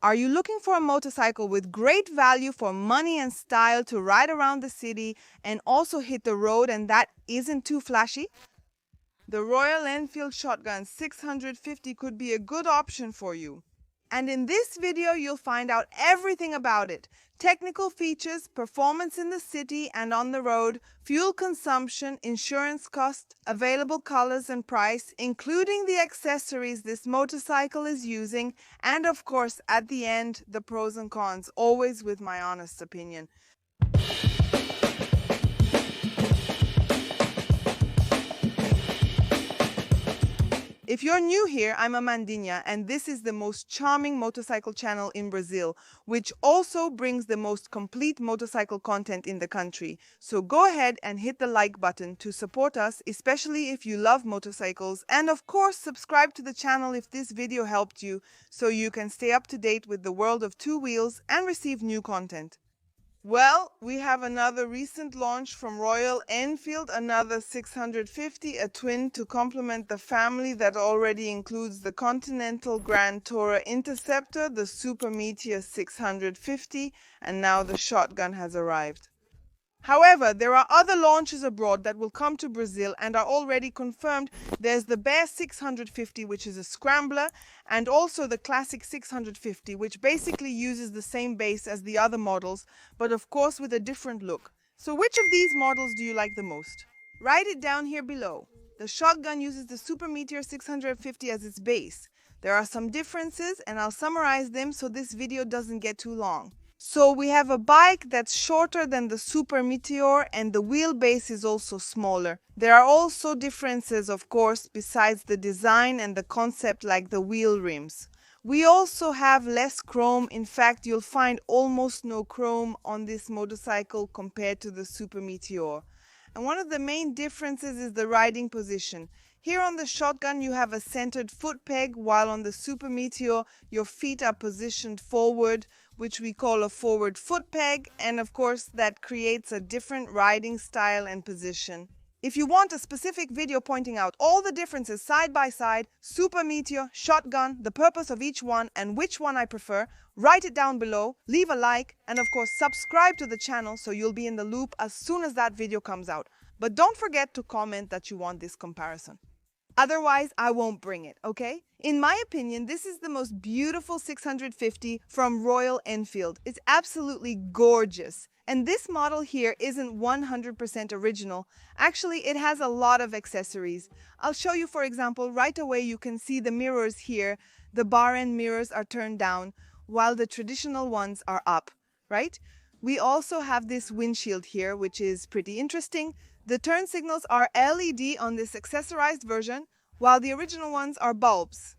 Are you looking for a motorcycle with great value for money and style to ride around the city and also hit the road and that isn't too flashy? The Royal Enfield Shotgun 650 could be a good option for you. And in this video, you'll find out everything about it. Technical features, performance in the city and on the road, fuel consumption, insurance cost, available colors and price, including the accessories this motorcycle is using, and of course, at the end, the pros and cons, always with my honest opinion. If you're new here, I'm Amandinha, and this is the most charming motorcycle channel in Brazil, which also brings the most complete motorcycle content in the country. So go ahead and hit the like button to support us, especially if you love motorcycles, and of course subscribe to the channel if this video helped you, so you can stay up to date with the world of two wheels and receive new content. Well, we have another recent launch from Royal Enfield, another 650, a twin to complement the family that already includes the Continental Grand Tourer Interceptor, the Super Meteor 650, and now the Shotgun has arrived. However, there are other launches abroad that will come to Brazil and are already confirmed. There's the Bear 650, which is a scrambler, and also the Classic 650, which basically uses the same base as the other models, but of course with a different look. So which of these models do you like the most? Write it down here below. The Shotgun uses the Super Meteor 650 as its base. There are some differences, and I'll summarize them so this video doesn't get too long. So we have a bike that's shorter than the Super Meteor and the wheelbase is also smaller. There are also differences, of course, besides the design and the concept, like the wheel rims. We also have less chrome. In fact, you'll find almost no chrome on this motorcycle compared to the Super Meteor. And one of the main differences is the riding position. Here on the Shotgun you have a centered foot peg, while on the Super Meteor your feet are positioned forward, which we call a forward foot peg, and of course that creates a different riding style and position. If you want a specific video pointing out all the differences side by side, Super Meteor, Shotgun, the purpose of each one and which one I prefer, write it down below, leave a like, and of course subscribe to the channel so you'll be in the loop as soon as that video comes out. But don't forget to comment that you want this comparison. Otherwise, I won't bring it, okay? In my opinion, this is the most beautiful 650 from Royal Enfield. It's absolutely gorgeous. And this model here isn't 100% original. Actually, it has a lot of accessories. I'll show you, for example, right away you can see the mirrors here. The bar end mirrors are turned down, while the traditional ones are up, right? We also have this windshield here, which is pretty interesting. The turn signals are LED on this accessorized version, while the original ones are bulbs.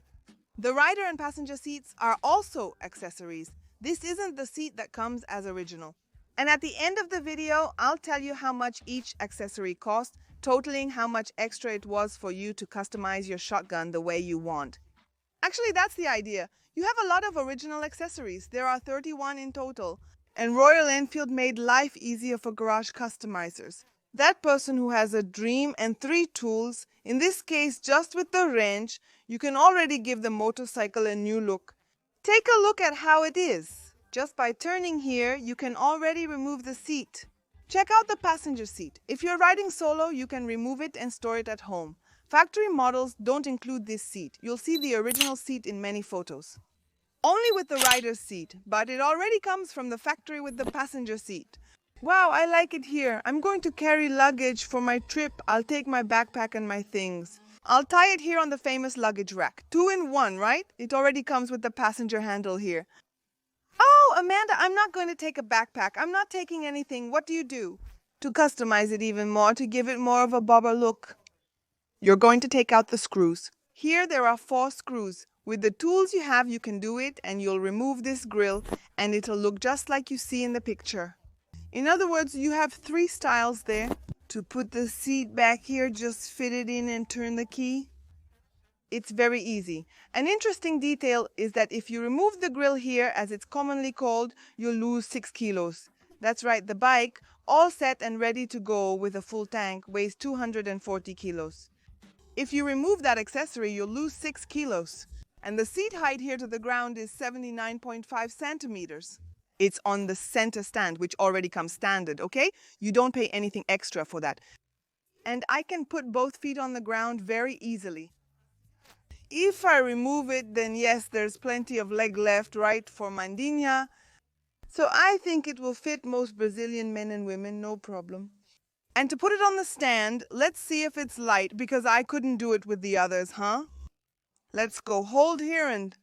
The rider and passenger seats are also accessories. This isn't the seat that comes as original. And at the end of the video, I'll tell you how much each accessory cost, totaling how much extra it was for you to customize your Shotgun the way you want. Actually, that's the idea. You have a lot of original accessories. There are 31 in total. And Royal Enfield made life easier for garage customizers. That person who has a dream and 3 tools, in this case just with the wrench, you can already give the motorcycle a new look. Take a look at how it is. Just by turning here, you can already remove the seat. Check out the passenger seat. If you're riding solo, you can remove it and store it at home. Factory models don't include this seat. You'll see the original seat in many photos. Only with the rider's seat, but it already comes from the factory with the passenger seat. Wow, I like it here. I'm going to carry luggage for my trip. I'll take my backpack and my things. I'll tie it here on the famous luggage rack. 2 in 1, right? It already comes with the passenger handle here. Oh, Amanda, I'm not going to take a backpack. I'm not taking anything. What do you do? To customize it even more, to give it more of a bobber look. You're going to take out the screws. Here there are 4 screws. With the tools you have, you can do it, and you'll remove this grill, and it'll look just like you see in the picture. In other words, you have 3 styles there. To put the seat back here, just fit it in and turn the key. It's very easy. An interesting detail is that if you remove the grill here, as it's commonly called, you'll lose 6 kilos. That's right, the bike, all set and ready to go with a full tank, weighs 240 kilos. If you remove that accessory, you'll lose 6 kilos. And the seat height here to the ground is 79.5 centimeters. It's on the center stand, which already comes standard, okay? You don't pay anything extra for that. And I can put both feet on the ground very easily. If I remove it, then yes, there's plenty of leg left, right, for Mandinha. So I think it will fit most Brazilian men and women, no problem. And to put it on the stand, let's see if it's light, because I couldn't do it with the others, huh? Let's go hold here and...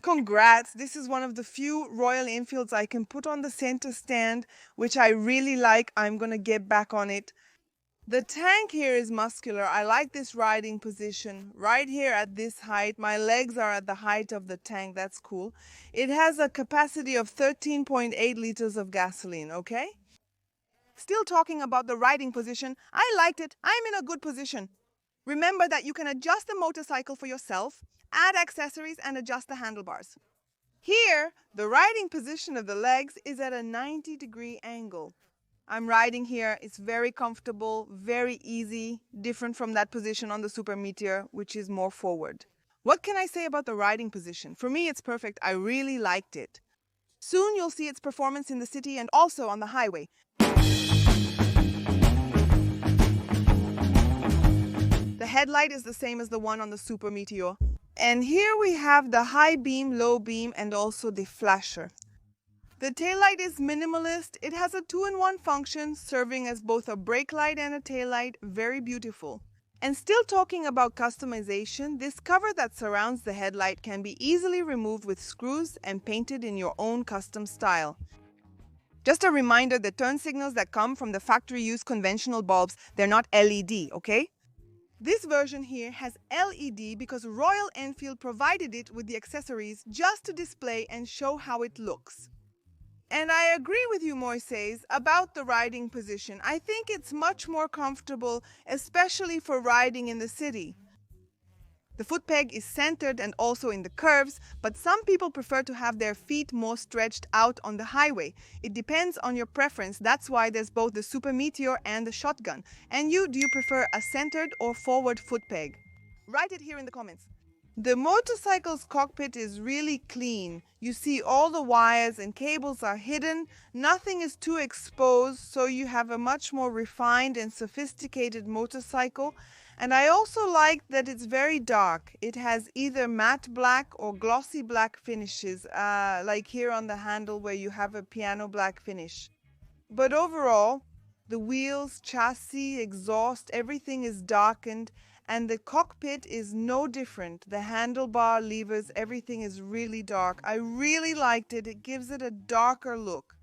Congrats! This is one of the few Royal Enfields I can put on the center stand, which I really like. I'm gonna get back on it. The tank here is muscular. I like this riding position. Right here at this height, my legs are at the height of the tank. That's cool. It has a capacity of 13.8 liters of gasoline, okay? Still talking about the riding position, I liked it. I'm in a good position. Remember that you can adjust the motorcycle for yourself, add accessories, and adjust the handlebars. Here, the riding position of the legs is at a 90-degree angle. I'm riding here. It's very comfortable, very easy, different from that position on the Super Meteor, which is more forward. What can I say about the riding position? For me, it's perfect. I really liked it. Soon you'll see its performance in the city and also on the highway. The headlight is the same as the one on the Super Meteor. And here we have the high beam, low beam, and also the flasher. The taillight is minimalist. It has a 2-in-1 function, serving as both a brake light and a taillight. Very beautiful. And still talking about customization, this cover that surrounds the headlight can be easily removed with screws and painted in your own custom style. Just a reminder, the turn signals that come from the factory-used conventional bulbs, they're not LED, okay? This version here has LED because Royal Enfield provided it with the accessories just to display and show how it looks. And I agree with you, Moises, about the riding position. I think it's much more comfortable, especially for riding in the city. The foot peg is centered and also in the curves, but some people prefer to have their feet more stretched out on the highway. It depends on your preference. That's why there's both the Super Meteor and the Shotgun. And you, do you prefer a centered or forward foot peg? Write it here in the comments. The motorcycle's cockpit is really clean. You see all the wires and cables are hidden. Nothing is too exposed, so you have a much more refined and sophisticated motorcycle. And I also like that it's very dark. It has either matte black or glossy black finishes, like here on the handle where you have a piano black finish. But overall, the wheels, chassis, exhaust, everything is darkened. And the cockpit is no different. The handlebar, levers, everything is really dark. I really liked it. It gives it a darker look.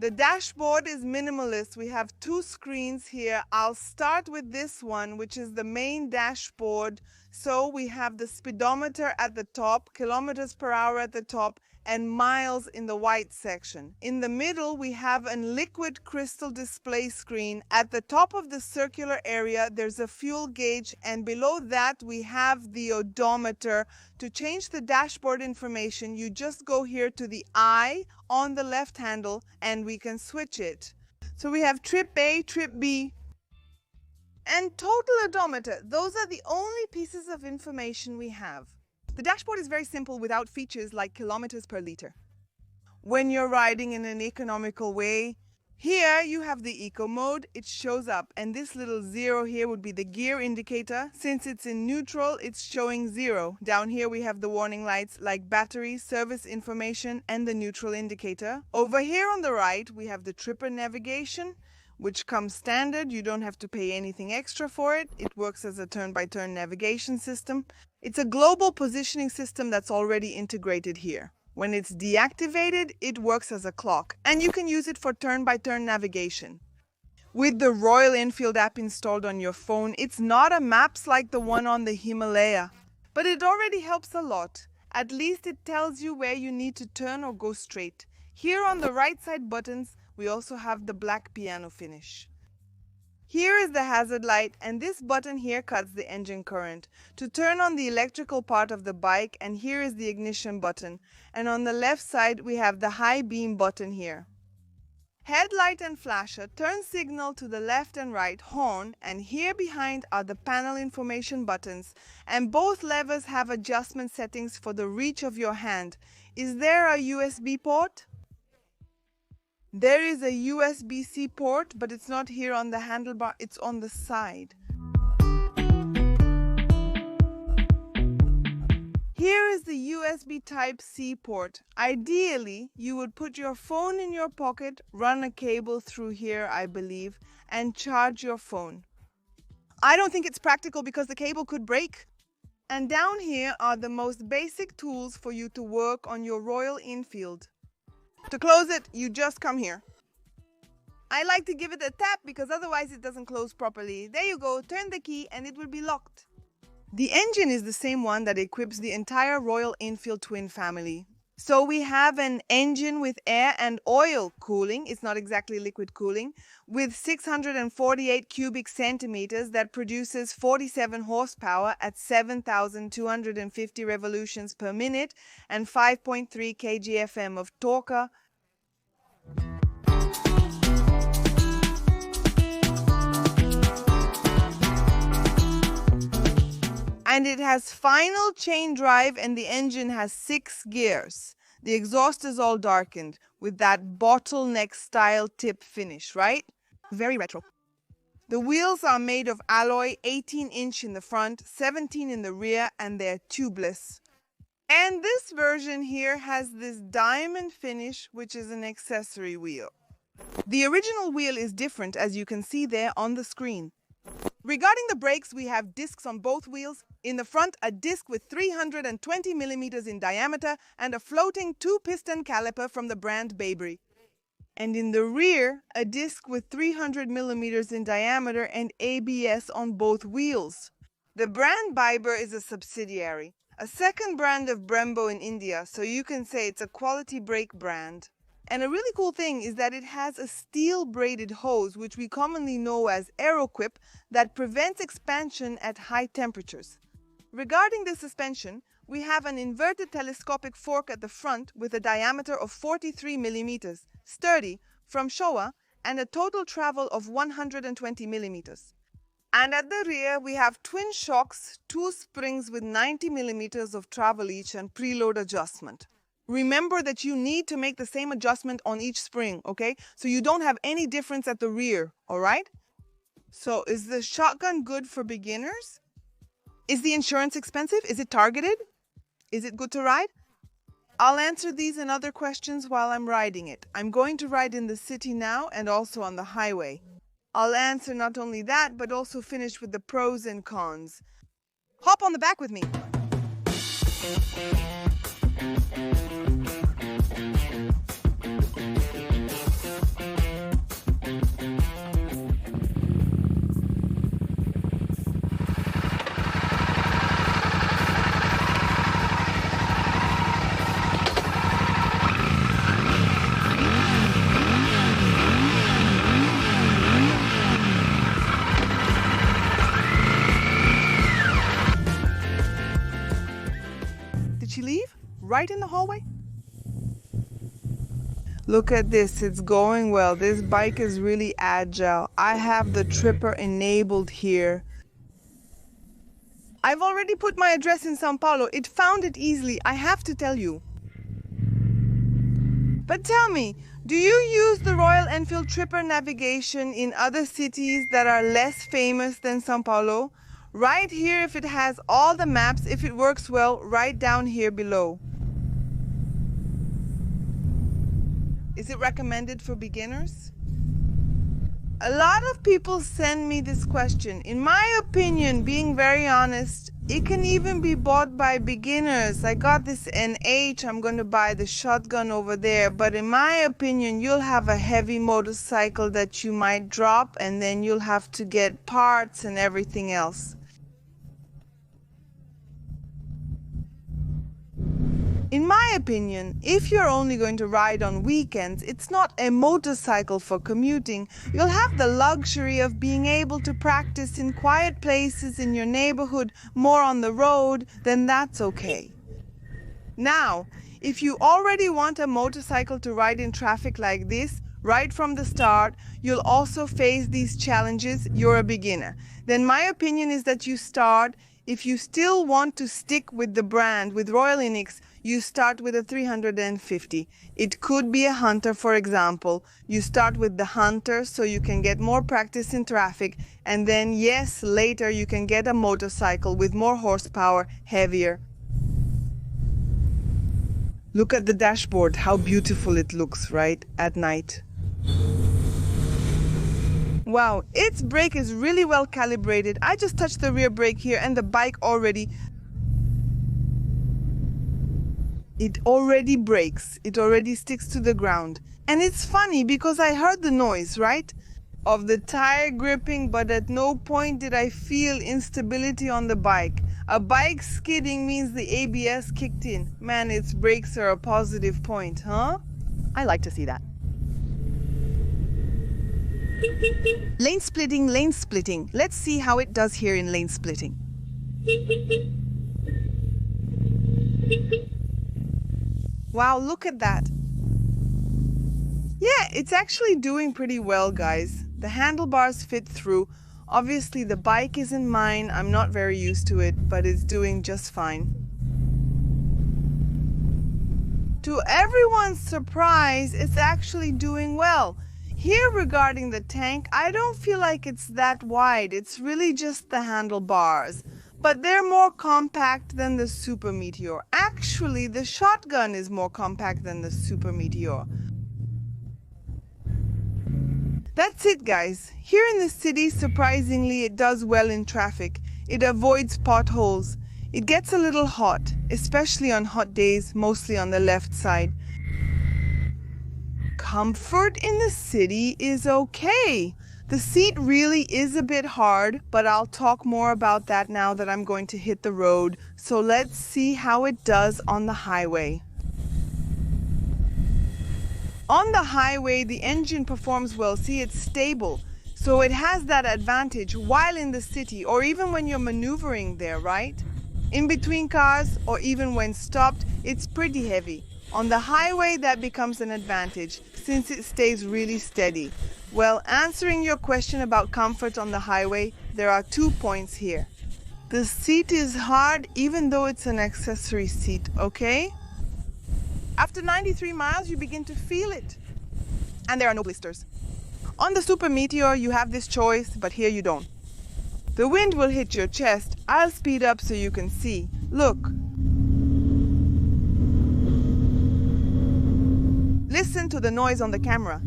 The dashboard is minimalist. We have 2 screens here. I'll start with this one, which is the main dashboard. So we have the speedometer at the top, kilometers per hour at the top, and miles in the white section. In the middle, we have a liquid crystal display screen. At the top of the circular area, there's a fuel gauge, and below that, we have the odometer. To change the dashboard information, you just go here to the I on the left handle, and we can switch it. So we have trip A, trip B, and total odometer. Those are the only pieces of information we have. The dashboard is very simple without features like kilometers per liter. When you're riding in an economical way, here you have the eco mode, it shows up, and this little 0 here would be the gear indicator. Since it's in neutral, it's showing 0. Down here we have the warning lights like battery, service information, and the neutral indicator. Over here on the right, we have the tripper navigation, which comes standard. You don't have to pay anything extra for it. It works as a turn-by-turn navigation system. It's a global positioning system that's already integrated here. When it's deactivated, it works as a clock, and you can use it for turn-by-turn navigation. With the Royal Enfield app installed on your phone, it's not a maps like the one on the Himalaya, but it already helps a lot. At least it tells you where you need to turn or go straight. Here on the right side buttons, we also have the black piano finish. Here is the hazard light, and this button here cuts the engine current to turn on the electrical part of the bike, and here is the ignition button. And on the left side, we have the high beam button here. Headlight and flasher, turn signal to the left and right, horn, and here behind are the panel information buttons, and both levers have adjustment settings for the reach of your hand. Is there a USB port? There is a USB-C port, but it's not here on the handlebar, it's on the side. Here is the USB Type-C port. Ideally, you would put your phone in your pocket, run a cable through here, I believe, and charge your phone. I don't think it's practical because the cable could break. And down here are the most basic tools for you to work on your Royal Enfield. To close it, you just come here. I like to give it a tap because otherwise it doesn't close properly. There you go, turn the key and it will be locked. The engine is the same one that equips the entire Royal Enfield twin family. So we have an engine with air and oil cooling, it's not exactly liquid cooling, with 648 cubic centimeters that produces 47 horsepower at 7,250 revolutions per minute and 5.3 kgfm of torque. And it has final chain drive and the engine has 6 gears. The exhaust is all darkened with that bottleneck style tip finish, right? Very retro. The wheels are made of alloy, 18-inch in the front, 17 in the rear, and they're tubeless. And this version here has this diamond finish, which is an accessory wheel. The original wheel is different, as you can see there on the screen. Regarding the brakes, we have discs on both wheels. In the front, a disc with 320 millimeters in diameter and a floating 2-piston caliper from the brand Baybury. And in the rear, a disc with 300 millimeters in diameter and ABS on both wheels. The brand Baybury is a subsidiary, a second brand of Brembo in India, so you can say it's a quality brake brand. And a really cool thing is that it has a steel braided hose, which we commonly know as Aeroquip, that prevents expansion at high temperatures. Regarding the suspension, we have an inverted telescopic fork at the front with a diameter of 43 millimeters, sturdy, from Showa, and a total travel of 120 millimeters. And at the rear, we have twin shocks, 2 springs with 90 millimeters of travel each and preload adjustment. Remember that you need to make the same adjustment on each spring, okay? So you don't have any difference at the rear, all right? So is the shotgun good for beginners? Is the insurance expensive? Is it targeted? Is it good to ride? I'll answer these and other questions while I'm riding it. I'm going to ride in the city now and also on the highway. I'll answer not only that, but also finish with the pros and cons. Hop on the back with me. Did she leave? Right in the hallway? Look at this, it's going well. This bike is really agile. I have the tripper enabled here. I've already put my address in Sao Paulo. It found it easily, I have to tell you. But tell me, do you use the Royal Enfield Tripper navigation in other cities that are less famous than Sao Paulo? Right here if it has all the maps, if it works well, right down here below. Is it recommended for beginners? A lot of people send me this question. In my opinion, being very honest, it can even be bought by beginners. I got this NH, I'm going to buy the shotgun over there. But in my opinion, you'll have a heavy motorcycle that you might drop and then you'll have to get parts and everything else. In my opinion, if you're only going to ride on weekends, it's not a motorcycle for commuting. You'll have the luxury of being able to practice in quiet places in your neighborhood, more on the road, then that's okay. Now, if you already want a motorcycle to ride in traffic like this, right from the start, you'll also face these challenges, you're a beginner. Then my opinion is that you start, if you still want to stick with the brand, with Royal Enix, you start with a 350. It could be a Hunter, for example. You start with the Hunter so you can get more practice in traffic, and then yes, later you can get a motorcycle with more horsepower, heavier. Look at the dashboard, how beautiful it looks, right, at night. Wow, its brake is really well calibrated. I just touched the rear brake here and the bike already brakes. It already sticks to the ground. And it's funny because I heard the noise, right? Of the tire gripping, but at no point did I feel instability on the bike. A bike skidding means the ABS kicked in. Man, its brakes are a positive point, huh? I like to see that. Lane splitting, lane splitting. Let's see how it does here in lane splitting. Wow, look at that. Yeah, it's actually doing pretty well, guys. The handlebars fit through. Obviously, the bike isn't mine. I'm not very used to it, but it's doing just fine. To everyone's surprise, it's actually doing well. Here regarding the tank, I don't feel like it's that wide. It's really just the handlebars. But they're more compact than the Super Meteor. Actually, the shotgun is more compact than the Super Meteor. That's it, guys. Here in the city, surprisingly, it does well in traffic. It avoids potholes. It gets a little hot, especially on hot days, mostly on the left side. Comfort in the city is okay. The seat really is a bit hard, but I'll talk more about that now that I'm going to hit the road. So let's see how it does on the highway. On the highway, the engine performs well. See, it's stable. So it has that advantage while in the city or even when you're maneuvering there, right? In between cars or even when stopped, it's pretty heavy. On the highway, that becomes an advantage since it stays really steady. Well, answering your question about comfort on the highway, there are 2 points here. The seat is hard even though it's an accessory seat, okay? After 93 miles, you begin to feel it. And there are no blisters. On the Super Meteor, you have this choice, but here you don't. The wind will hit your chest. I'll speed up so you can see. Look. Listen to the noise on the camera.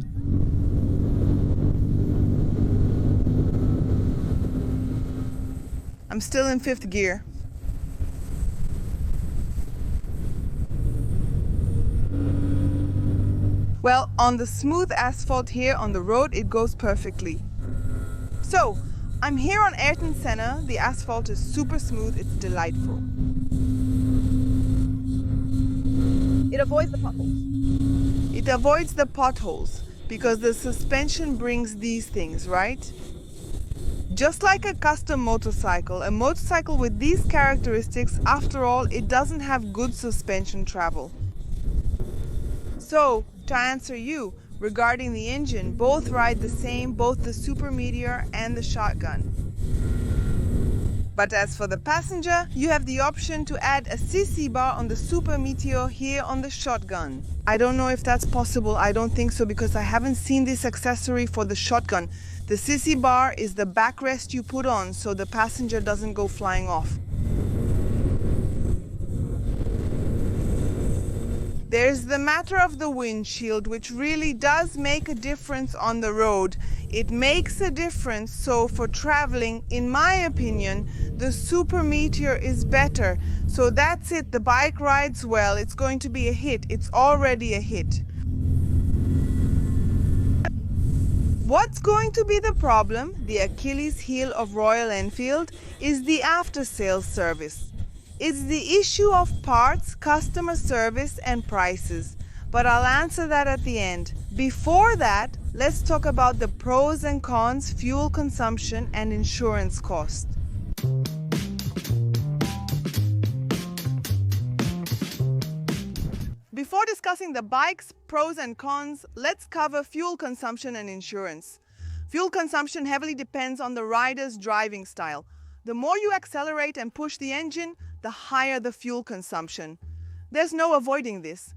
I'm still in 5th gear. Well, on the smooth asphalt here on the road, it goes perfectly. So, I'm here on Ayrton Senna. The asphalt is super smooth. It's delightful. It avoids the potholes. It avoids the potholes because the suspension brings these things, right? Just like a custom motorcycle, a motorcycle with these characteristics, after all, it doesn't have good suspension travel. So, to answer you, regarding the engine, both ride the same, both the Super Meteor and the shotgun. But as for the passenger, you have the option to add a CC bar on the Super Meteor here on the shotgun. I don't know if that's possible. I don't think so because I haven't seen this accessory for the shotgun. The CC bar is the backrest you put on so the passenger doesn't go flying off. There's the matter of the windshield, which really does make a difference on the road. It makes a difference, so for traveling, in my opinion, the Super Meteor is better. So that's it, the bike rides well, it's going to be a hit, it's already a hit. What's going to be the problem, the Achilles heel of Royal Enfield, is the after-sales service. It's the issue of parts, customer service, and prices. But I'll answer that at the end. Before that, let's talk about the pros and cons, fuel consumption, and insurance cost. Before discussing the bike's pros and cons, let's cover fuel consumption and insurance. Fuel consumption heavily depends on the rider's driving style. The more you accelerate and push the engine, the higher the fuel consumption. There's no avoiding this.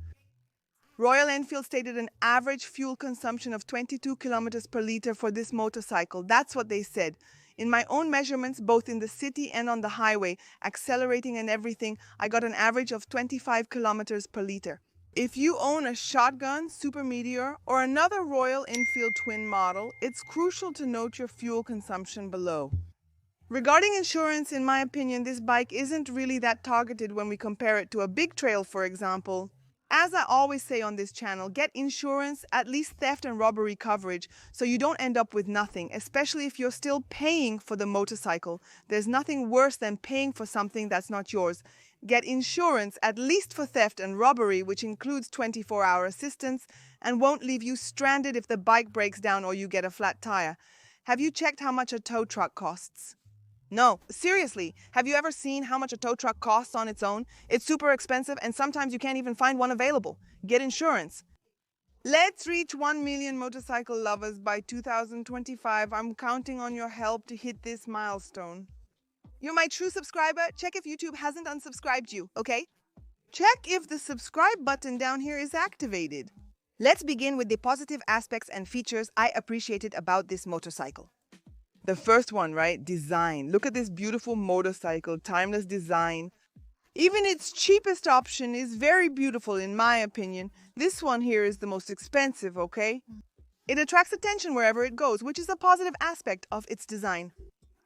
Royal Enfield stated an average fuel consumption of 22 kilometers per liter for this motorcycle. That's what they said. In my own measurements, both in the city and on the highway, accelerating and everything, I got an average of 25 kilometers per liter. If you own a Shotgun, Super Meteor, or another Royal Enfield twin model, it's crucial to note your fuel consumption below. Regarding insurance, in my opinion, this bike isn't really that targeted when we compare it to a big trail, for example. As I always say on this channel, get insurance, at least theft and robbery coverage, so you don't end up with nothing, especially if you're still paying for the motorcycle. There's nothing worse than paying for something that's not yours. Get insurance, at least for theft and robbery, which includes 24-hour assistance, and won't leave you stranded if the bike breaks down or you get a flat tire. Have you checked how much a tow truck costs? No, seriously, have you ever seen how much a tow truck costs on its own? It's super expensive and sometimes you can't even find one available. Get insurance. Let's reach 1 million motorcycle lovers by 2025. I'm counting on your help to hit this milestone. You're my true subscriber. Check if YouTube hasn't unsubscribed you, okay? Check if the subscribe button down here is activated. Let's begin with the positive aspects and features I appreciated about this motorcycle. The first one, right? Design. Look at this beautiful motorcycle, timeless design. Even its cheapest option is very beautiful in my opinion. This one here is the most expensive, okay? It attracts attention wherever it goes, which is a positive aspect of its design.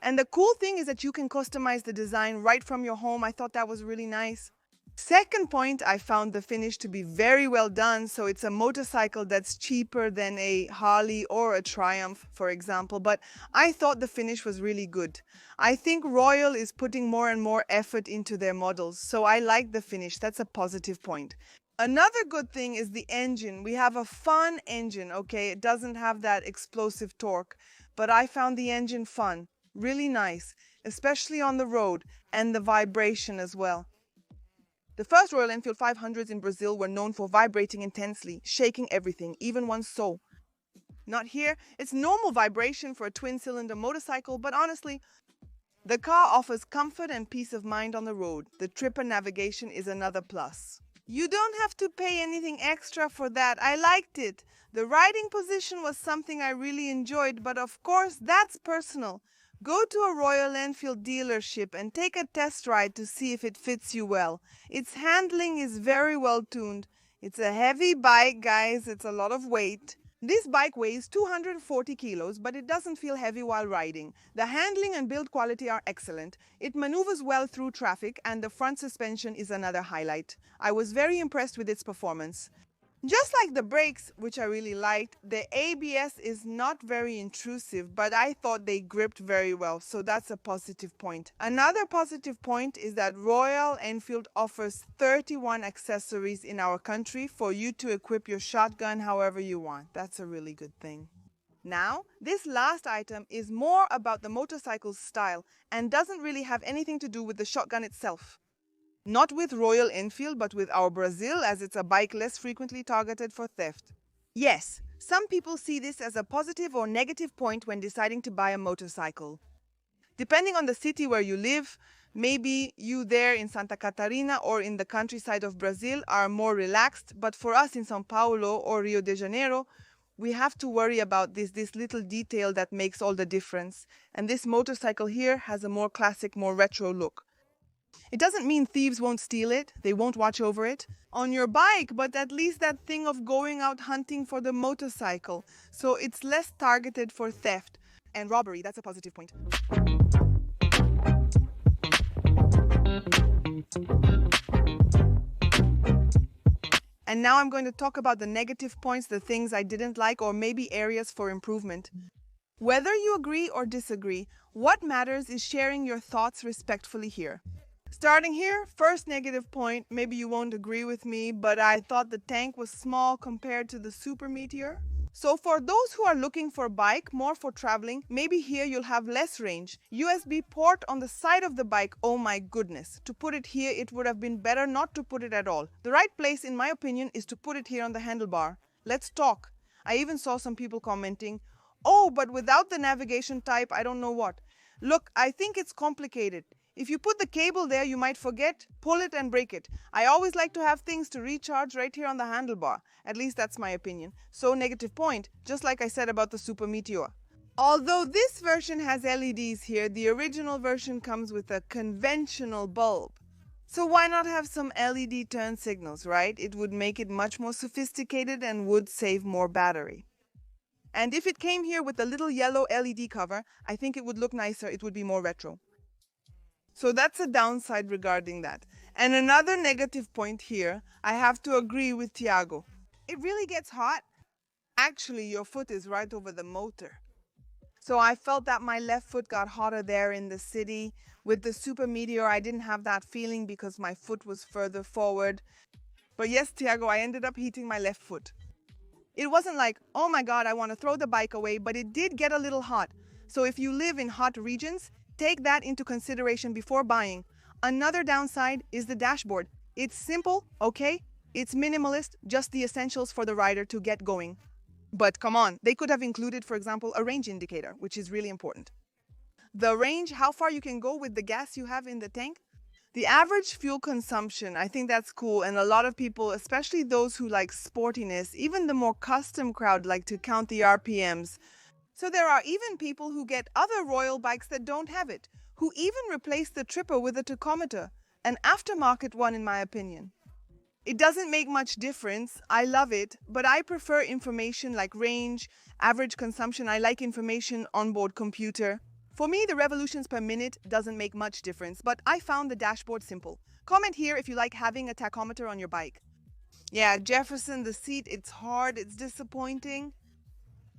And the cool thing is that you can customize the design right from your home. I thought that was really nice. Second point, I found the finish to be very well done, so it's a motorcycle that's cheaper than a Harley or a Triumph, for example, but I thought the finish was really good. I think Royal is putting more and more effort into their models, so I like the finish. That's a positive point. Another good thing is the engine. We have a fun engine, okay? It doesn't have that explosive torque, but I found the engine fun, really nice, especially on the road, and the vibration as well. The first Royal Enfield 500s in Brazil were known for vibrating intensely, shaking everything, even one's soul. Not here, it's normal vibration for a twin-cylinder motorcycle, but honestly, the car offers comfort and peace of mind on the road. The tripper navigation is another plus. You don't have to pay anything extra for that. I liked it. The riding position was something I really enjoyed, but of course, that's personal. Go to a Royal Enfield dealership and take a test ride to see if it fits you well. Its handling is very well tuned. It's a heavy bike, guys. It's a lot of weight. This bike weighs 240 kilos, but it doesn't feel heavy while riding. The handling and build quality are excellent. It maneuvers well through traffic, and the front suspension is another highlight. I was very impressed with its performance. Just like the brakes, which I really liked, the ABS is not very intrusive, but I thought they gripped very well, so that's a positive point. Another positive point is that Royal Enfield offers 31 accessories in our country for you to equip your shotgun however you want. That's a really good thing. Now, this last item is more about the motorcycle's style and doesn't really have anything to do with the shotgun itself. Not with Royal Enfield, but with our Brazil, as it's a bike less frequently targeted for theft. Yes, some people see this as a positive or negative point when deciding to buy a motorcycle. Depending on the city where you live, maybe you there in Santa Catarina or in the countryside of Brazil are more relaxed, but for us in São Paulo or Rio de Janeiro, we have to worry about this little detail that makes all the difference. And this motorcycle here has a more classic, more retro look. It doesn't mean thieves won't steal it, they won't watch over it on your bike, but at least that thing of going out hunting for the motorcycle. So it's less targeted for theft and robbery. That's a positive point. And now I'm going to talk about the negative points, the things I didn't like, or maybe areas for improvement. Whether you agree or disagree, what matters is sharing your thoughts respectfully here. Starting here, first negative point, maybe you won't agree with me, but I thought the tank was small compared to the Super Meteor. So for those who are looking for a bike more for traveling, maybe here you'll have less range. USB port on the side of the bike, oh my goodness. To put it here, it would have been better not to put it at all. The right place, in my opinion, is to put it here on the handlebar. Let's talk. I even saw some people commenting, oh, but without the navigation type, I don't know what. Look, I think it's complicated. If you put the cable there, you might forget, pull it and break it. I always like to have things to recharge right here on the handlebar. At least that's my opinion. So negative point, just like I said about the Super Meteor. Although this version has LEDs here, the original version comes with a conventional bulb. So why not have some LED turn signals, right? It would make it much more sophisticated and would save more battery. And if it came here with a little yellow LED cover, I think it would look nicer, it would be more retro. So that's a downside regarding that. And another negative point here, I have to agree with Tiago. It really gets hot. Actually, your foot is right over the motor. So I felt that my left foot got hotter there in the city. With the Super Meteor, I didn't have that feeling because my foot was further forward. But yes, Tiago, I ended up heating my left foot. It wasn't like, oh my God, I want to throw the bike away, but it did get a little hot. So if you live in hot regions, take that into consideration before buying. Another downside is the dashboard. It's simple, okay? It's minimalist, just the essentials for the rider to get going. But come on, they could have included, for example, a range indicator, which is really important. The range, how far you can go with the gas you have in the tank. The average fuel consumption, I think that's cool. And a lot of people, especially those who like sportiness, even the more custom crowd like to count the RPMs. So there are even people who get other Royal bikes that don't have it, who even replace the Tripper with a tachometer, an aftermarket one in my opinion. It doesn't make much difference. I love it, but I prefer information like range, average consumption. I like information onboard computer. For me, the revolutions per minute doesn't make much difference, but I found the dashboard simple. Comment here if you like having a tachometer on your bike. Yeah, Jefferson, the seat, it's hard, it's disappointing.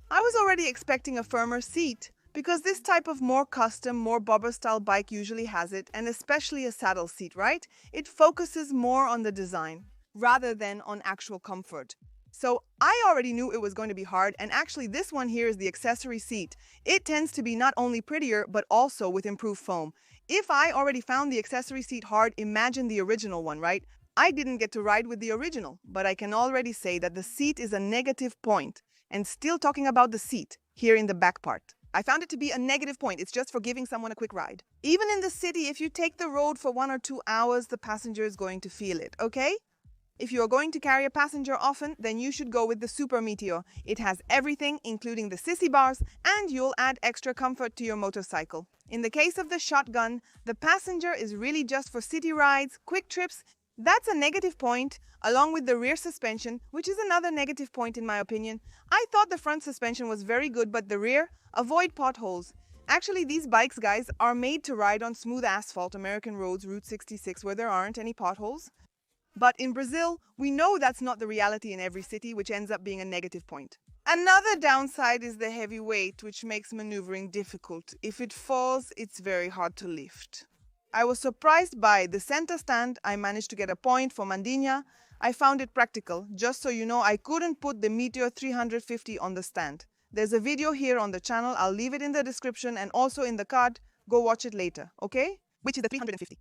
I was already expecting a firmer seat, because this type of more custom, more bobber style bike usually has it, and especially a saddle seat, right? It focuses more on the design, rather than on actual comfort. So I already knew it was going to be hard, and actually this one here is the accessory seat. It tends to be not only prettier, but also with improved foam. If I already found the accessory seat hard, imagine the original one, right? I didn't get to ride with the original, but I can already say that the seat is a negative point. And still talking about the seat, here in the back part. I found it to be a negative point. It's just for giving someone a quick ride. Even in the city, if you take the road for 1 or 2 hours, the passenger is going to feel it, okay? If you are going to carry a passenger often, then you should go with the Super Meteor. It has everything, including the sissy bars, and you'll add extra comfort to your motorcycle. In the case of the Shotgun, the passenger is really just for city rides, quick trips. That's a negative point, along with the rear suspension, which is another negative point in my opinion. I thought the front suspension was very good, but the rear, avoid potholes. Actually, these bikes, guys, are made to ride on smooth asphalt, American roads, Route 66, where there aren't any potholes. But in Brazil, we know that's not the reality in every city, which ends up being a negative point. Another downside is the heavy weight, which makes maneuvering difficult. If it falls, it's very hard to lift. I was surprised by the center stand. I managed to get a point for Mandinha. I found it practical. Just so you know, I couldn't put the Meteor 350 on the stand. There's a video here on the channel. I'll leave it in the description and also in the card. Go watch it later, okay? Which is the 350.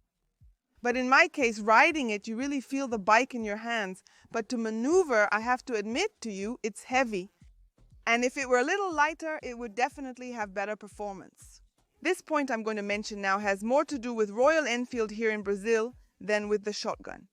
But in my case, riding it, you really feel the bike in your hands. But to maneuver, I have to admit to you, it's heavy. And if it were a little lighter, it would definitely have better performance. This point I'm going to mention now has more to do with Royal Enfield here in Brazil than with the Shotgun.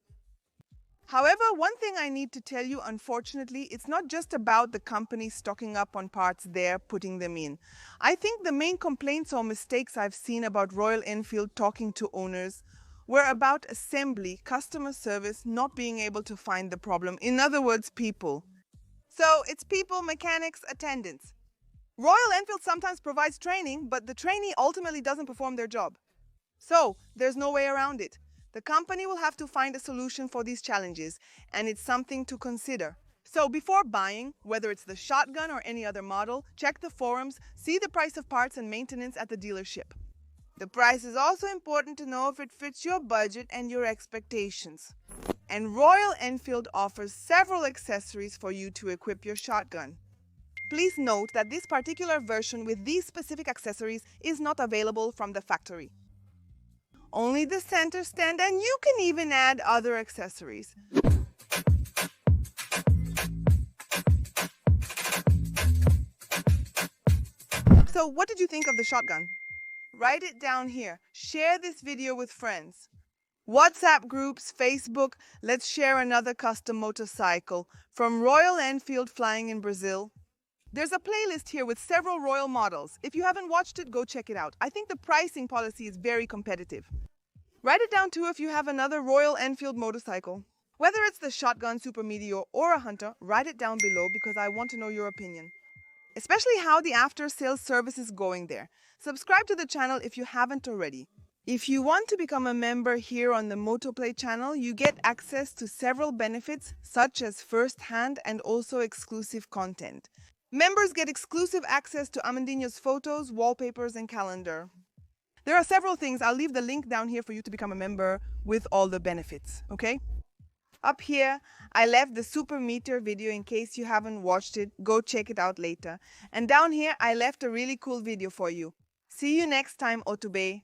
However, one thing I need to tell you, unfortunately, it's not just about the company stocking up on parts there, putting them in. I think the main complaints or mistakes I've seen about Royal Enfield talking to owners were about assembly, customer service, not being able to find the problem. In other words, people. So it's people, mechanics, attendants. Royal Enfield sometimes provides training, but the trainee ultimately doesn't perform their job. So there's no way around it. The company will have to find a solution for these challenges, and it's something to consider. So before buying, whether it's the Shotgun or any other model, check the forums, see the price of parts and maintenance at the dealership. The price is also important to know if it fits your budget and your expectations. And Royal Enfield offers several accessories for you to equip your Shotgun. Please note that this particular version with these specific accessories is not available from the factory. Only the center stand, and you can even add other accessories. So what did you think of the shotgun? Write it down here. Share this video with friends. WhatsApp groups, Facebook, let's share another custom motorcycle from Royal Enfield flying in Brazil. There's a playlist here with several Royal models. If you haven't watched it, go check it out. I think the pricing policy is very competitive. Write it down too if you have another Royal Enfield motorcycle. Whether it's the Shotgun, Super Meteor, or a Hunter, write it down below because I want to know your opinion. Especially how the after-sales service is going there. Subscribe to the channel if you haven't already. If you want to become a member here on the Motoplay channel, you get access to several benefits such as first-hand and also exclusive content. Members get exclusive access to Amandinha's photos, wallpapers, and calendar. There are several things. I'll leave the link down here for you to become a member with all the benefits, okay? Up here, I left the Super Meteor video in case you haven't watched it. Go check it out later. And down here, I left a really cool video for you. See you next time, Otube.